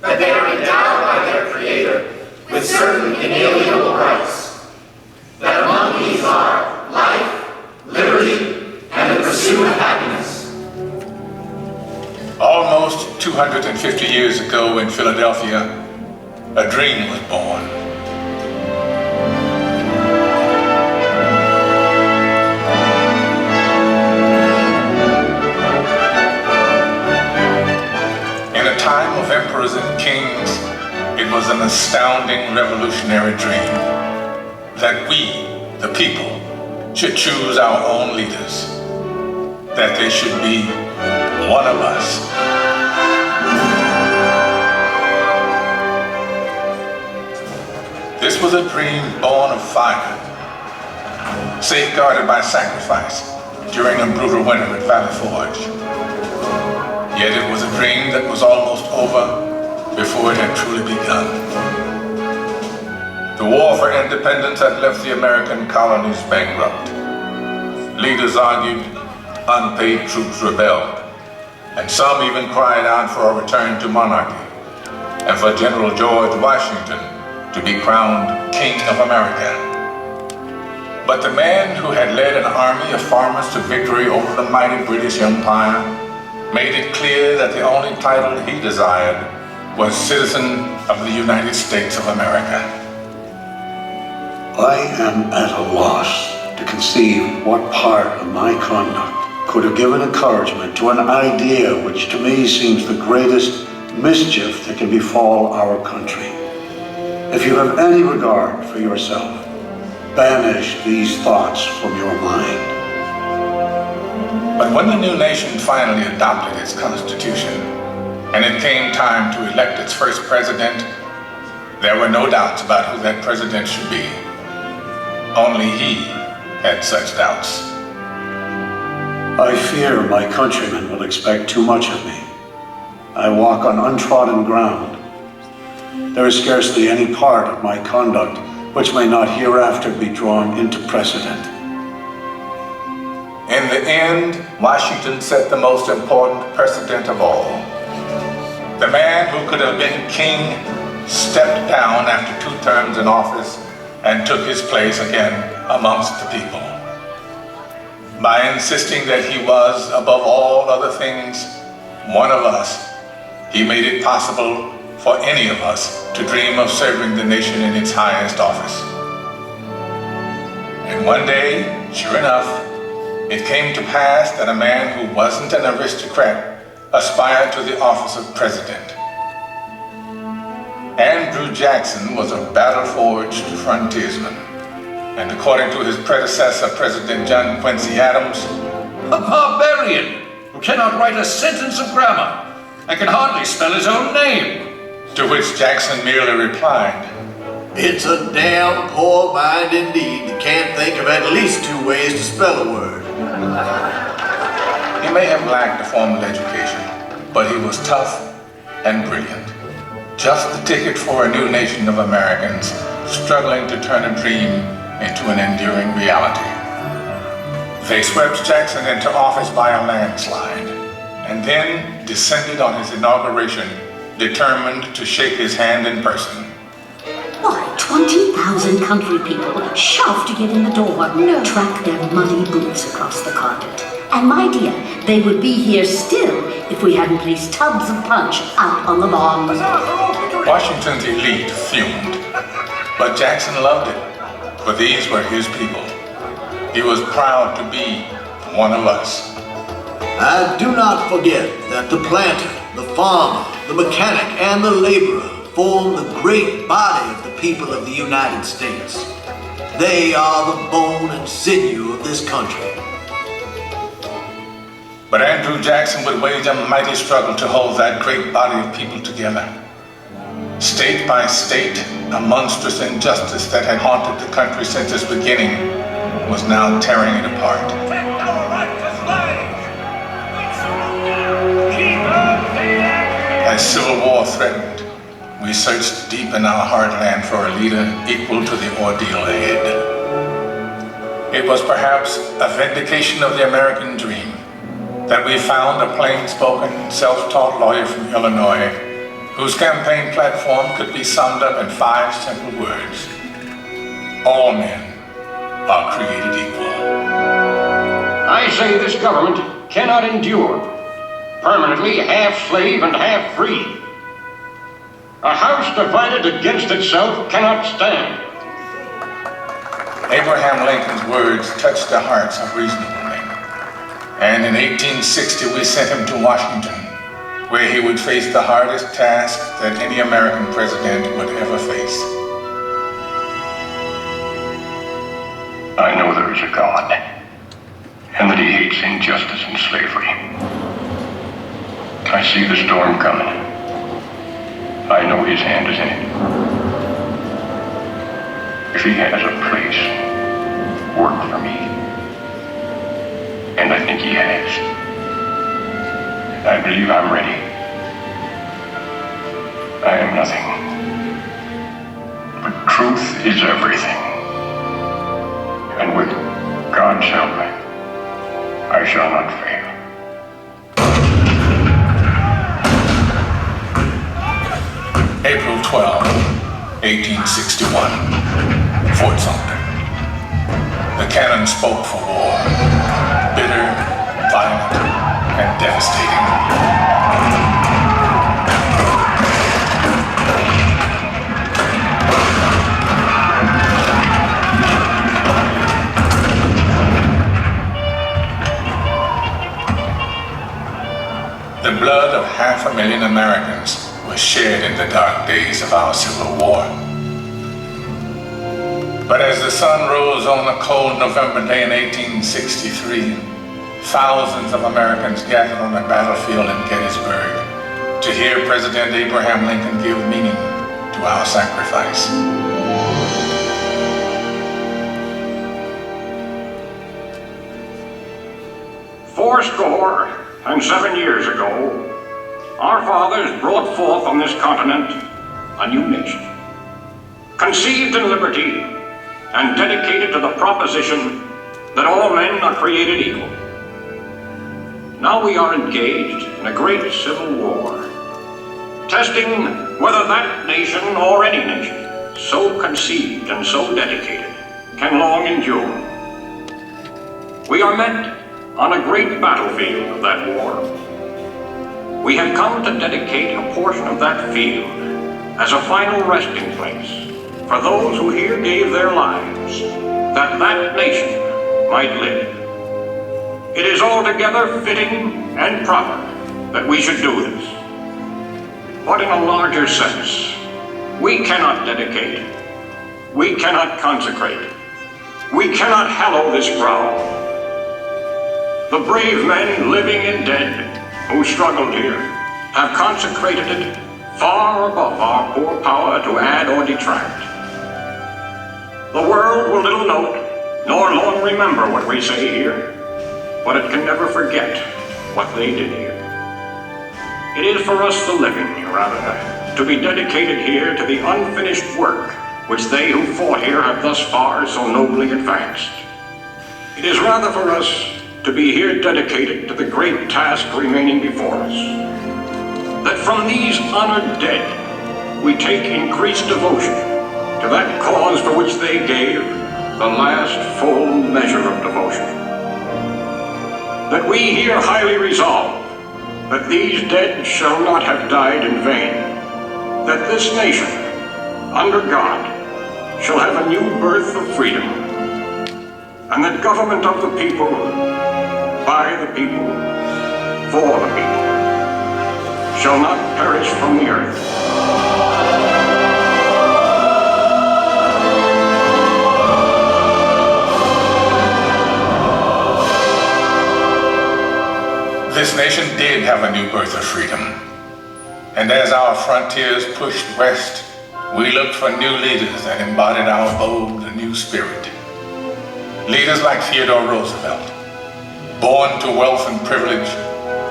that they are endowed by their Creator with certain inalienable rights, that among these are life, liberty, and the pursuit of happiness. Almost 250 years ago in Philadelphia, a dream was born. In a time of emperors and kings, it was an astounding revolutionary dream that we, the people, should choose our own leaders, that they should be one of us. This was a dream born of fire, safeguarded by sacrifice during a brutal winter at Valley Forge. Yet it was a dream that was almost over before it had truly begun. The war for independence had left the American colonies bankrupt. Leaders argued, unpaid troops rebelled, and some even cried out for a return to monarchy and for General George Washington to be crowned King of America. But the man who had led an army of farmers to victory over the mighty British Empire made it clear that the only title he desired was citizen of the United States of America. I am at a loss to conceive what part of my conduct could have given encouragement to an idea which to me seems the greatest mischief that can befall our country. If you have any regard for yourself, banish these thoughts from your mind. But when the new nation finally adopted its Constitution, and it came time to elect its first president, there were no doubts about who that president should be. Only he had such doubts. I fear my countrymen will expect too much of me. I walk on untrodden ground. There is scarcely any part of my conduct which may not hereafter be drawn into precedent. In the end, Washington set the most important precedent of all. The man who could have been king stepped down after 2 terms in office and took his place again amongst the people. By insisting that he was, above all other things, one of us, he made it possible for any of us to dream of serving the nation in its highest office. And one day, sure enough, it came to pass that a man who wasn't an aristocrat aspired to the office of president. Andrew Jackson was a battle-forged frontiersman, and according to his predecessor, President John Quincy Adams, a barbarian who cannot write a sentence of grammar and can hardly spell his own name. To which Jackson merely replied, "It's a damn poor mind indeed that can't think of at least 2 ways to spell a word." He may have lacked a formal education, but he was tough and brilliant. Just the ticket for a new nation of Americans struggling to turn a dream into an enduring reality. They swept Jackson into office by a landslide, and then descended on his inauguration, determined to shake his hand in person. Why, 20,000 country people shoved to get in the door, track their muddy boots across the carpet. And my dear, they would be here still if we hadn't placed tubs of punch out on the lawn. Washington's elite fumed, but Jackson loved it, for these were his people. He was proud to be one of us. And do not forget that the planter, the farmer, the mechanic, and the laborer form the great body of the people of the United States. They are the bone and sinew of this country. But Andrew Jackson would wage a mighty struggle to hold that great body of people together. State by state, a monstrous injustice that had haunted the country since its beginning was now tearing it apart. As civil war threatened, we searched deep in our heartland for a leader equal to the ordeal ahead. It was perhaps a vindication of the American dream that we found a plain-spoken, self-taught lawyer from Illinois whose campaign platform could be summed up in 5 simple words: all men are created equal. I say this government cannot endure, permanently half slave and half free. A house divided against itself cannot stand. Abraham Lincoln's words touched the hearts of reasonable men. And in 1860, we sent him to Washington, where he would face the hardest task that any American president would ever face. I know there is a God, and that he hates injustice and slavery. I see the storm coming. I know his hand is in it. If he has a place, work for me, and I think he has, I believe I'm ready. I am nothing, but truth is everything. And with God's help, I shall not fail. April 12, 1861, Fort Sumter. The cannon spoke for war, bitter, violent, and devastating. The blood of 500,000 Americans was shed in the dark days of our Civil War. But as the sun rose on a cold November day in 1863, thousands of Americans gathered on the battlefield in Gettysburg to hear President Abraham Lincoln give meaning to our sacrifice. Fourscore and 7 years ago, our fathers brought forth on this continent a new nation, conceived in liberty and dedicated to the proposition that all men are created equal. Now we are engaged in a great civil war, testing whether that nation or any nation so conceived and so dedicated can long endure. We are met on a great battlefield of that war. We have come to dedicate a portion of that field as a final resting place for those who here gave their lives that that nation might live. It is altogether fitting and proper that we should do this. But in a larger sense, we cannot dedicate, we cannot consecrate, we cannot hallow this ground. The brave men, living and dead, who struggled here, have consecrated it far above our poor power to add or detract. The world will little note, nor long remember what we say here, but it can never forget what they did here. It is for us the living, rather, to be dedicated here to the unfinished work which they who fought here have thus far so nobly advanced. It is rather for us to be here dedicated to the great task remaining before us, that from these honored dead we take increased devotion to that cause for which they gave the last full measure of devotion. That we here highly resolve that these dead shall not have died in vain, that this nation, under God, shall have a new birth of freedom, and that government of the people, by the people, for the people, shall not perish from the earth. This nation did have a new birth of freedom. And as our frontiers pushed west, we looked for new leaders that embodied our bold, new spirit. Leaders like Theodore Roosevelt, born to wealth and privilege,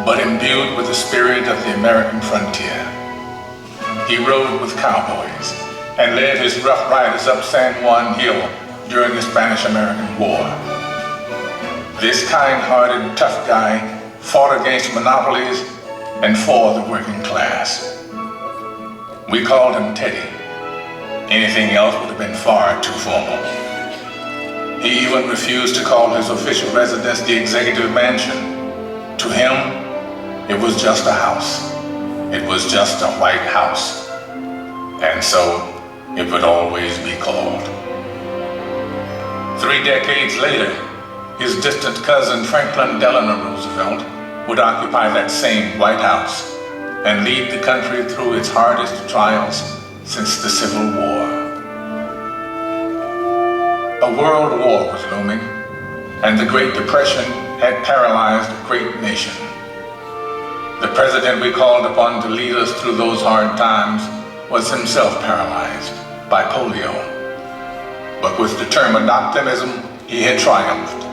but imbued with the spirit of the American frontier. He rode with cowboys and led his rough riders up San Juan Hill during the Spanish-American War. This kind-hearted, tough guy fought against monopolies and for the working class. We called him Teddy. Anything else would have been far too formal. He even refused to call his official residence the Executive Mansion. To him, it was just a house. It was just a White House. And so it would always be called. 3 decades later, his distant cousin Franklin Delano Roosevelt would occupy that same White House and lead the country through its hardest trials since the Civil War. A world war was looming, and the Great Depression had paralyzed a great nation. The president we called upon to lead us through those hard times was himself paralyzed by polio. But with determined optimism, he had triumphed.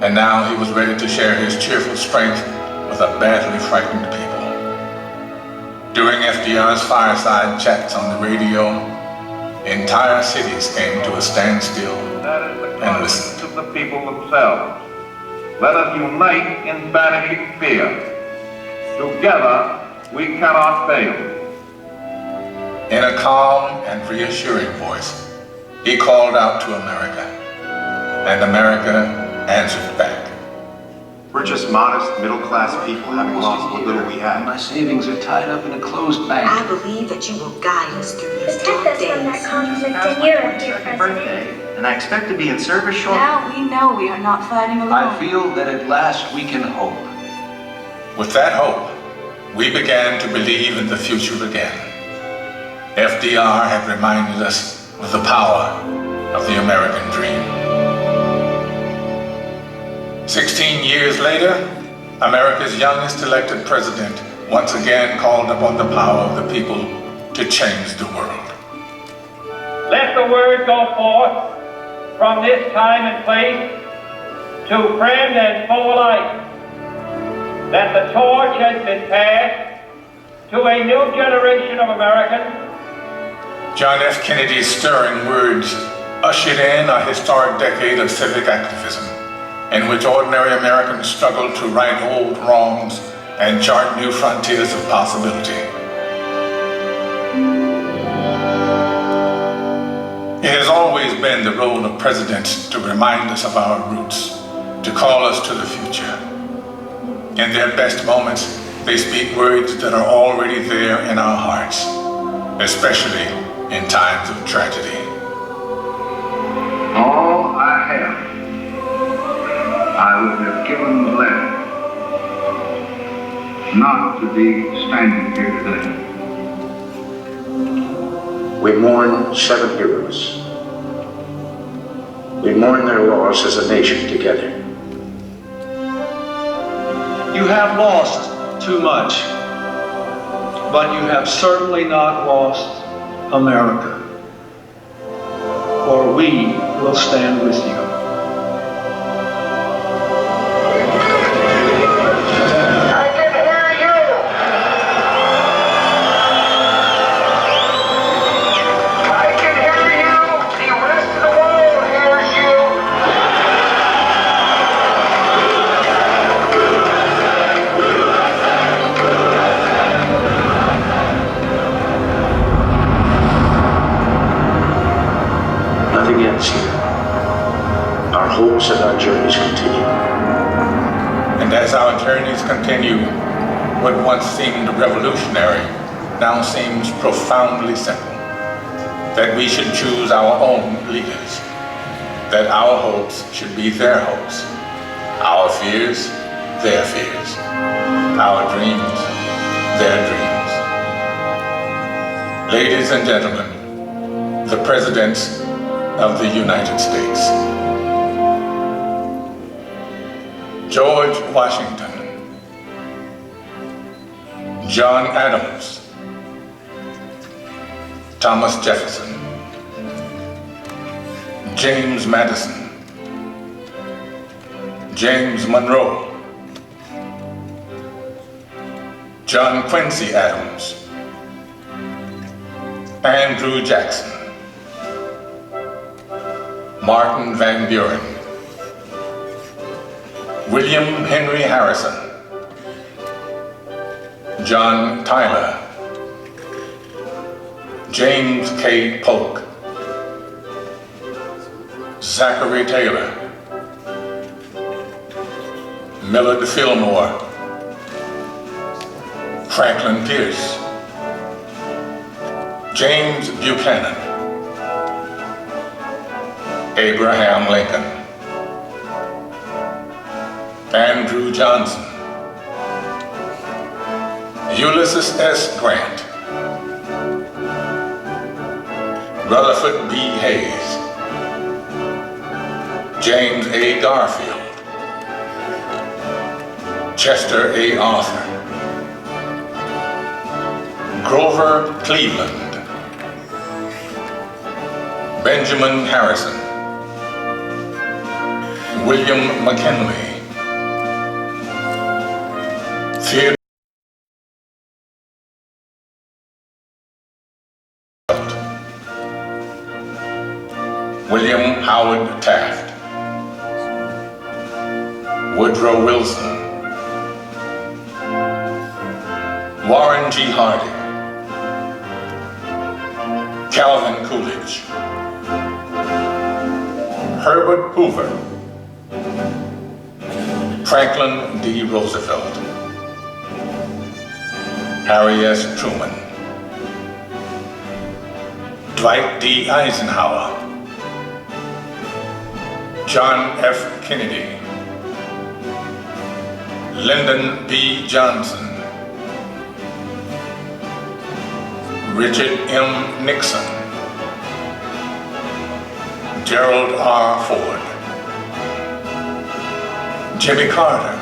And now he was ready to share his cheerful strength with a badly frightened people. During FDR's fireside chats on the radio, entire cities came to a standstill and listened. Of the people themselves. Let us unite in banishing fear. Together, we cannot fail. In a calm and reassuring voice, he called out to America, and America answered back. We're just modest, middle-class people having lost what little we had. My savings are tied up in a closed bank. I believe that you will guide us through these Protect dark us from that days. conflict in Europe, dear President. And I expect to be in service shortly. Now we know we are not fighting alone. I feel that at last we can hope. With that hope, we began to believe in the future again. FDR had reminded us of the power of the American dream. 16 years later, America's youngest elected president once again called upon the power of the people to change the world. Let the word go forth from this time and place to friend and foe alike that the torch has been passed to a new generation of Americans. John F. Kennedy's stirring words ushered in a historic decade of civic activism, in which ordinary Americans struggled to right old wrongs and chart new frontiers of possibility. It has always been the role of presidents to remind us of our roots, to call us to the future. In their best moments, they speak words that are already there in our hearts, especially in times of tragedy. All I have, I would have given gladly not to be standing here today. We mourn 7 heroes. We mourn their loss as a nation together. You have lost too much, but you have certainly not lost America, for we will stand with you. And our journeys continue. And as our journeys continue, what once seemed revolutionary now seems profoundly simple. That we should choose our own leaders. That our hopes should be their hopes. Our fears, their fears. Our dreams, their dreams. Ladies and gentlemen, the Presidents of the United States. George Washington, John Adams, Thomas Jefferson, James Madison, James Monroe, John Quincy Adams, Andrew Jackson, Martin Van Buren, William Henry Harrison, John Tyler, James K. Polk, Zachary Taylor, Millard Fillmore, Franklin Pierce, James Buchanan, Abraham Lincoln, Andrew Johnson, Ulysses S. Grant, Rutherford B. Hayes, James A. Garfield, Chester A. Arthur, Grover Cleveland, Benjamin Harrison, William McKinley, Theodore William Howard Taft, Woodrow Wilson, Warren G. Harding, Calvin Coolidge, Herbert Hoover, Franklin D. Roosevelt, Harry S. Truman, Dwight D. Eisenhower, John F. Kennedy, Lyndon B. Johnson, Richard M. Nixon, Gerald R. Ford, Jimmy Carter,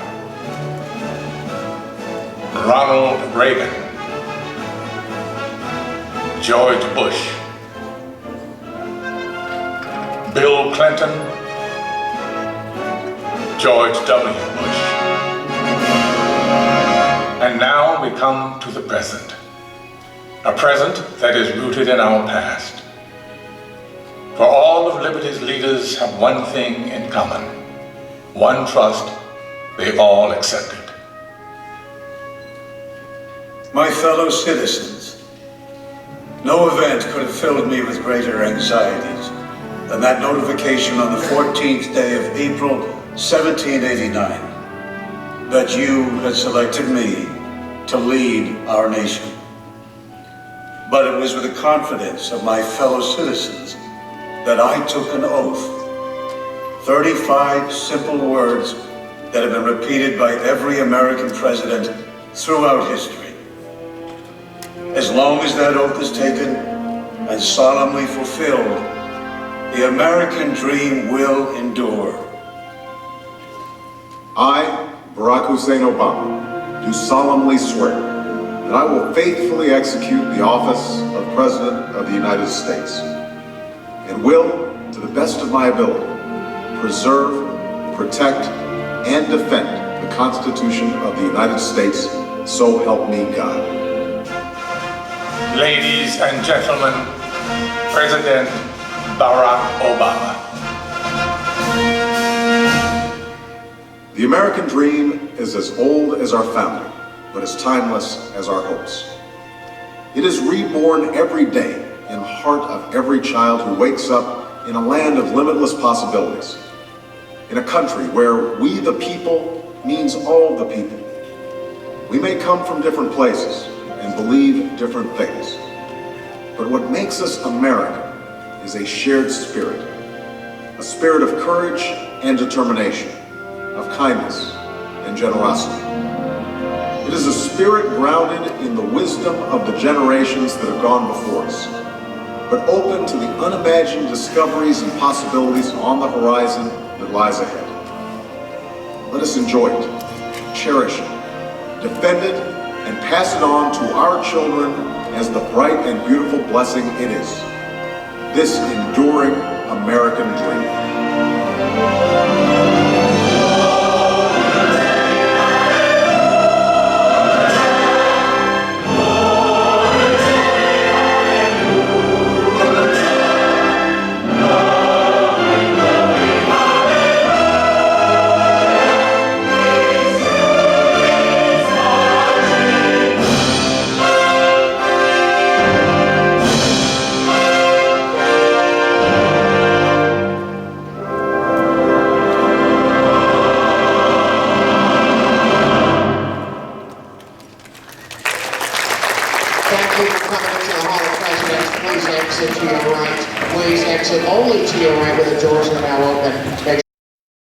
Ronald Reagan, George Bush, Bill Clinton, George W. Bush. And now we come to the present. A present that is rooted in our past. For all of liberty's leaders have one thing in common, one trust they all accepted. My fellow citizens, no event could have filled me with greater anxieties than that notification on the 14th day of April, 1789, that you had selected me to lead our nation. But it was with the confidence of my fellow citizens that I took an oath. 35 simple words that have been repeated by every American president throughout history. As long as that oath is taken and solemnly fulfilled, the American dream will endure. I, Barack Hussein Obama, do solemnly swear that I will faithfully execute the office of President of the United States and will, to the best of my ability, preserve, protect, and defend the Constitution of the United States, so help me God. Ladies and gentlemen, President Barack Obama. The American dream is as old as our founding, but as timeless as our hopes. It is reborn every day in the heart of every child who wakes up in a land of limitless possibilities, in a country where we the people means all the people. We may come from different places and believe different things, but what makes us American is a shared spirit, a spirit of courage and determination, of kindness and generosity. It is a spirit grounded in the wisdom of the generations that have gone before us, but open to the unimagined discoveries and possibilities on the horizon that lies ahead. Let us enjoy it, cherish it, defend it, and pass it on to our children as the bright and beautiful blessing it is. This enduring American dream. Thank you for coming into the Hall of Presidents. Please exit to your right. Please exit only to your right where the doors are now open.